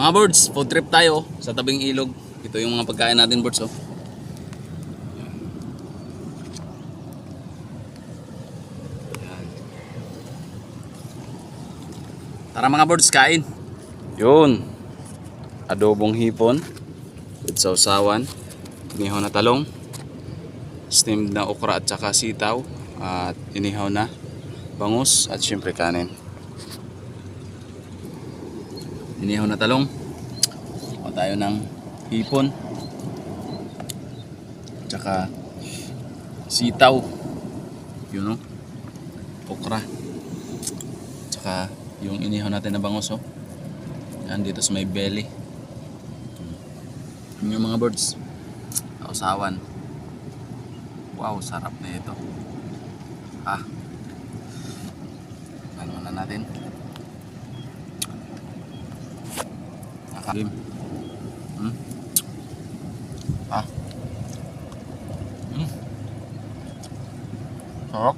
Mga birds, food trip tayo sa tabing ilog. Ito yung mga pagkain natin, birds, oh. Yan. Tara mga birds, kain. Yun. Adobong hipon with sausawan, inihaw na talong, steamed na okra at saka sitaw, at inihaw na bangus at syempre kanin. Inihaw na talong. O tayo ng hipon. Tsaka sitaw. Yun, no? Okra. Tsaka yung inihaw natin na bangus, oh. Yan dito sa may belly. Yun yung mga birds. Sausawan. Wow, sarap na ito. Ano na natin? Game. Sarap.